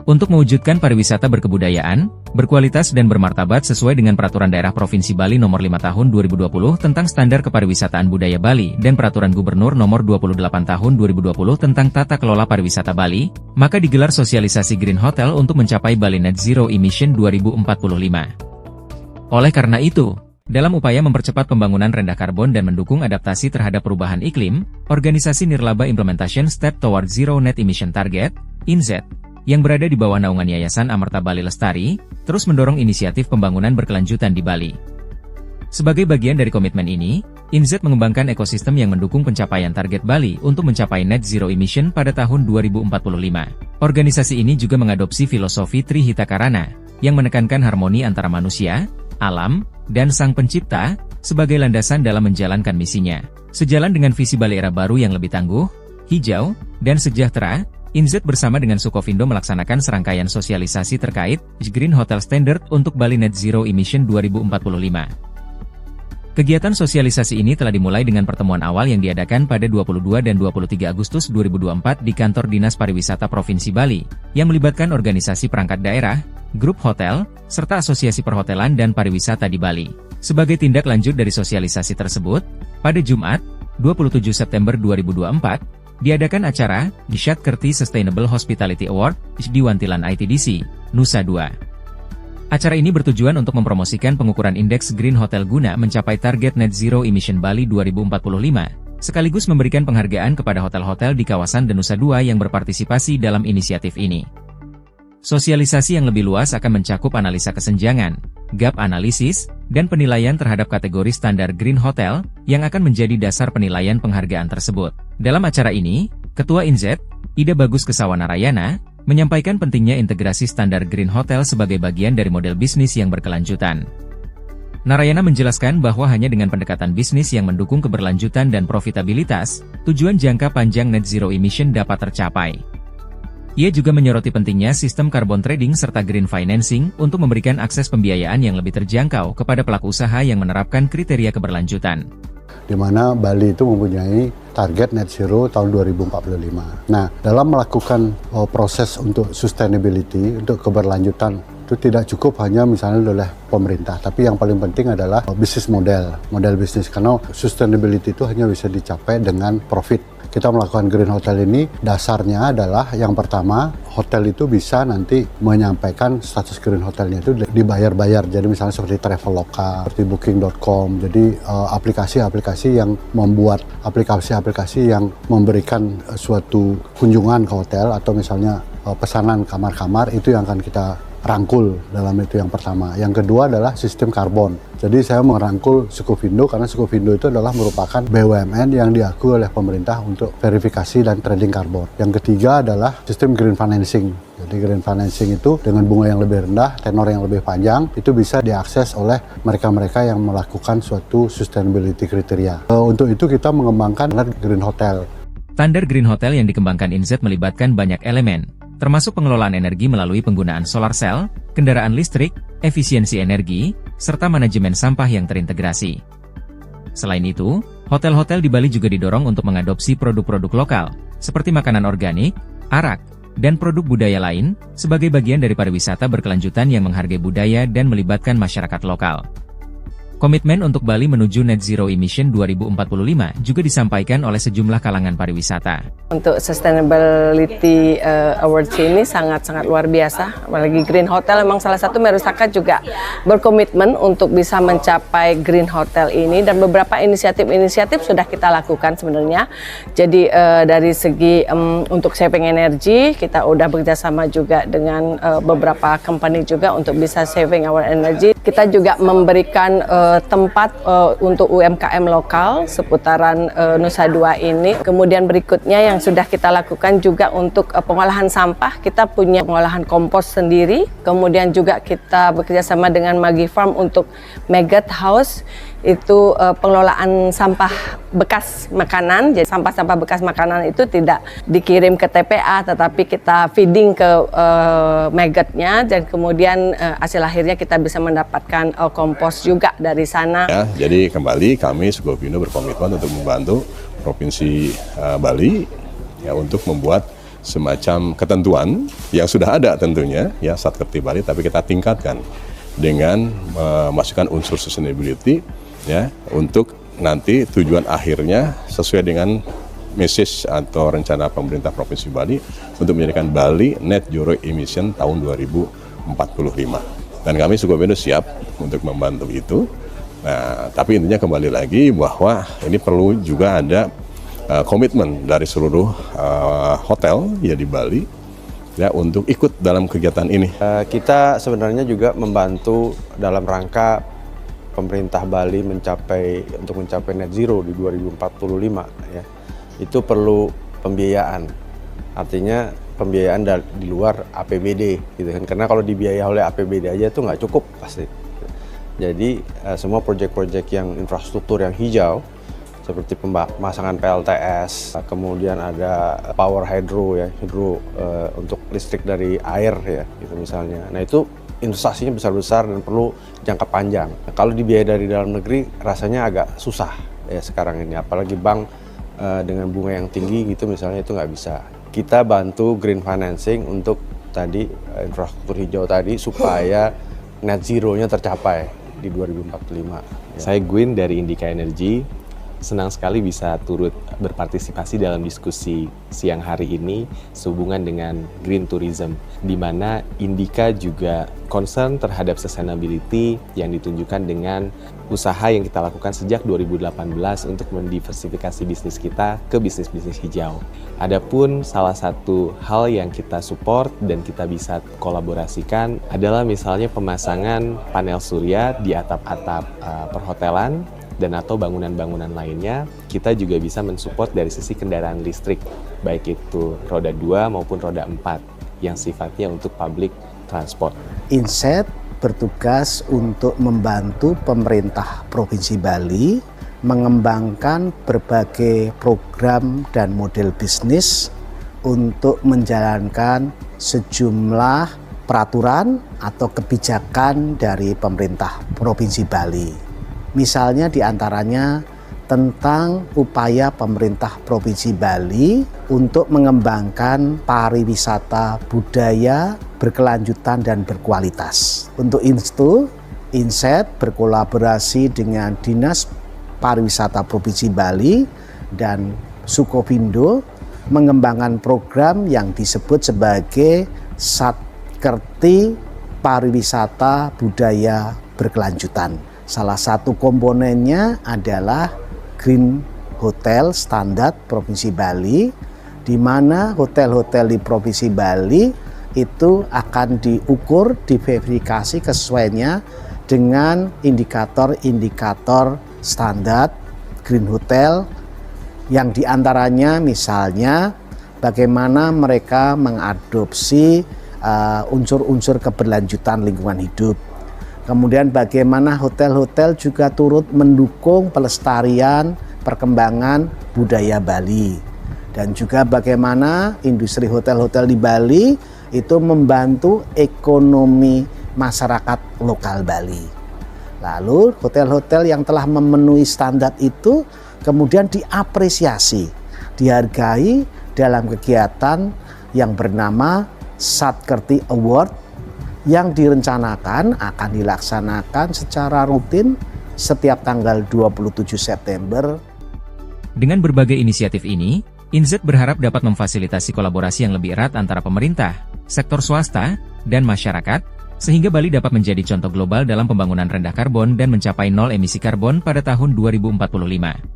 Untuk mewujudkan pariwisata berkebudayaan, berkualitas dan bermartabat sesuai dengan Peraturan Daerah Provinsi Bali Nomor 5 Tahun 2020 tentang Standar Kepariwisataan Budaya Bali dan Peraturan Gubernur Nomor 28 Tahun 2020 tentang Tata Kelola Pariwisata Bali, maka digelar sosialisasi Green Hotel untuk mencapai Bali Net Zero Emission 2045. Oleh karena itu, dalam upaya mempercepat pembangunan rendah karbon dan mendukung adaptasi terhadap perubahan iklim, Organisasi Nirlaba Implementation Step Toward Zero Net Emission Target, INZ, yang berada di bawah naungan Yayasan Amerta Bali Lestari, terus mendorong inisiatif pembangunan berkelanjutan di Bali. Sebagai bagian dari komitmen ini, INZ mengembangkan ekosistem yang mendukung pencapaian target Bali untuk mencapai net zero emission pada tahun 2045. Organisasi ini juga mengadopsi filosofi Trihita Karana, yang menekankan harmoni antara manusia, alam, dan Sang Pencipta, sebagai landasan dalam menjalankan misinya. Sejalan dengan visi Bali era baru yang lebih tangguh, hijau, dan sejahtera, INZ bersama dengan Sukovindo melaksanakan serangkaian sosialisasi terkait Green Hotel Standard untuk Bali Net Zero Emission 2045. Kegiatan sosialisasi ini telah dimulai dengan pertemuan awal yang diadakan pada 22 dan 23 Agustus 2024 di Kantor Dinas Pariwisata Provinsi Bali, yang melibatkan organisasi perangkat daerah, grup hotel, serta asosiasi perhotelan dan pariwisata di Bali. Sebagai tindak lanjut dari sosialisasi tersebut, pada Jumat, 27 September 2024, diadakan acara Dishat Kerti Sustainable Hospitality Award di Wantilan ITDC, Nusa Dua. Acara ini bertujuan untuk mempromosikan pengukuran indeks Green Hotel guna mencapai target Net Zero Emission Bali 2045, sekaligus memberikan penghargaan kepada hotel-hotel di kawasan Nusa Dua yang berpartisipasi dalam inisiatif ini. Sosialisasi yang lebih luas akan mencakup analisa kesenjangan, gap analisis, dan penilaian terhadap kategori standar Green Hotel, yang akan menjadi dasar penilaian penghargaan tersebut. Dalam acara ini, Ketua INZ, Ida Bagus Kesawanarayana, menyampaikan pentingnya integrasi standar Green Hotel sebagai bagian dari model bisnis yang berkelanjutan. Narayana menjelaskan bahwa hanya dengan pendekatan bisnis yang mendukung keberlanjutan dan profitabilitas, tujuan jangka panjang net zero emission dapat tercapai. Ia juga menyoroti pentingnya sistem carbon trading serta green financing untuk memberikan akses pembiayaan yang lebih terjangkau kepada pelaku usaha yang menerapkan kriteria keberlanjutan. Di mana Bali itu mempunyai target net zero tahun 2045. Nah, dalam melakukan proses untuk sustainability, untuk keberlanjutan, itu tidak cukup hanya misalnya oleh pemerintah, tapi yang paling penting adalah bisnis model bisnis, karena sustainability itu hanya bisa dicapai dengan profit. Kita melakukan Green Hotel ini, dasarnya adalah yang pertama, hotel itu bisa nanti menyampaikan status Green Hotelnya itu dibayar-bayar. Jadi misalnya seperti Traveloka, seperti Booking.com, jadi aplikasi-aplikasi yang membuat aplikasi-aplikasi yang memberikan suatu kunjungan ke hotel atau misalnya pesanan kamar-kamar, itu yang akan kita rangkul dalam itu yang pertama. Yang kedua adalah sistem karbon. Jadi saya merangkul Sukovindo karena Sukovindo itu adalah merupakan BUMN yang diakui oleh pemerintah untuk verifikasi dan trading karbon. Yang ketiga adalah sistem green financing. Jadi green financing itu dengan bunga yang lebih rendah, tenor yang lebih panjang, itu bisa diakses oleh mereka-mereka yang melakukan suatu sustainability kriteria. Untuk itu kita mengembangkan Green Hotel. Standar Green Hotel yang dikembangkan INZ melibatkan banyak elemen, termasuk pengelolaan energi melalui penggunaan solar cell, kendaraan listrik, efisiensi energi, serta manajemen sampah yang terintegrasi. Selain itu, hotel-hotel di Bali juga didorong untuk mengadopsi produk-produk lokal, seperti makanan organik, arak, dan produk budaya lain, sebagai bagian dari pariwisata berkelanjutan yang menghargai budaya dan melibatkan masyarakat lokal. Komitmen untuk Bali menuju Net Zero Emission 2045 juga disampaikan oleh sejumlah kalangan pariwisata. Untuk Sustainability Awards ini sangat-sangat luar biasa. Apalagi Green Hotel memang salah satu Merusaka juga berkomitmen untuk bisa mencapai Green Hotel ini, dan beberapa inisiatif-inisiatif sudah kita lakukan sebenarnya. Jadi dari segi untuk saving energy, kita udah bekerjasama juga dengan beberapa company juga untuk bisa saving our energy. Kita juga memberikan tempat untuk UMKM lokal seputaran Nusa Dua ini. Kemudian berikutnya yang sudah kita lakukan juga untuk pengolahan sampah, kita punya pengolahan kompos sendiri. Kemudian juga kita bekerja sama dengan Magi Farm untuk Maggot House, itu pengelolaan sampah bekas makanan. Jadi sampah-sampah bekas makanan itu tidak dikirim ke TPA, tetapi kita feeding ke maggotnya, dan kemudian hasil akhirnya kita bisa mendapatkan kompos juga dari sana. Ya, jadi kembali kami Sukovindo berkomitmen untuk membantu Provinsi Bali ya, untuk membuat semacam ketentuan yang sudah ada tentunya ya Satkerti Bali, tapi kita tingkatkan dengan memasukkan unsur sustainability ya untuk nanti tujuan akhirnya sesuai dengan message atau rencana pemerintah Provinsi Bali untuk menjadikan Bali net zero emission tahun 2045. Dan kami Sukovindo siap untuk membantu itu. Nah, tapi intinya kembali lagi bahwa ini perlu juga ada komitmen dari seluruh hotel ya di Bali ya untuk ikut dalam kegiatan ini. Kita sebenarnya juga membantu dalam rangka pemerintah Bali mencapai net zero di 2045 ya. Itu perlu pembiayaan. Artinya pembiayaan di luar APBD gitu kan. Karena kalau dibiayai oleh APBD aja itu nggak cukup pasti. Jadi semua proyek-proyek yang infrastruktur yang hijau seperti pemasangan PLTS, kemudian ada power hydro ya, untuk listrik dari air ya, gitu misalnya. Nah itu investasinya besar-besar dan perlu jangka panjang. Nah, kalau dibiayai dari dalam negeri rasanya agak susah ya sekarang ini, apalagi bank dengan bunga yang tinggi gitu misalnya itu nggak bisa. Kita bantu green financing untuk tadi infrastruktur hijau tadi supaya net zero-nya tercapai di 2045. Ya. Saya Gwyn dari Indika Energy. Senang sekali bisa turut berpartisipasi dalam diskusi siang hari ini sehubungan dengan green tourism, di mana Indika juga concern terhadap sustainability yang ditunjukkan dengan usaha yang kita lakukan sejak 2018 untuk mendiversifikasi bisnis kita ke bisnis-bisnis hijau. Adapun salah satu hal yang kita support dan kita bisa kolaborasikan adalah misalnya pemasangan panel surya di atap-atap perhotelan dan atau bangunan-bangunan lainnya. Kita juga bisa mensupport dari sisi kendaraan listrik, baik itu roda 2 maupun roda 4 yang sifatnya untuk public transport. Inset bertugas untuk membantu pemerintah Provinsi Bali mengembangkan berbagai program dan model bisnis untuk menjalankan sejumlah peraturan atau kebijakan dari pemerintah Provinsi Bali. Misalnya diantaranya tentang upaya pemerintah Provinsi Bali untuk mengembangkan pariwisata budaya berkelanjutan dan berkualitas. Untuk itu, Inset berkolaborasi dengan Dinas Pariwisata Provinsi Bali dan Sukovindo mengembangkan program yang disebut sebagai Satkerti Pariwisata Budaya Berkelanjutan. Salah satu komponennya adalah Green Hotel Standar Provinsi Bali, di mana hotel-hotel di Provinsi Bali itu akan diukur, diverifikasi kesesuaiannya dengan indikator-indikator standar Green Hotel yang diantaranya misalnya bagaimana mereka mengadopsi unsur-unsur keberlanjutan lingkungan hidup. Kemudian bagaimana hotel-hotel juga turut mendukung pelestarian perkembangan budaya Bali. Dan juga bagaimana industri hotel-hotel di Bali itu membantu ekonomi masyarakat lokal Bali. Lalu hotel-hotel yang telah memenuhi standar itu kemudian diapresiasi, dihargai dalam kegiatan yang bernama Satkerti Award yang direncanakan akan dilaksanakan secara rutin setiap tanggal 27 September. Dengan berbagai inisiatif ini, Inset berharap dapat memfasilitasi kolaborasi yang lebih erat antara pemerintah, sektor swasta, dan masyarakat, sehingga Bali dapat menjadi contoh global dalam pembangunan rendah karbon dan mencapai nol emisi karbon pada tahun 2045.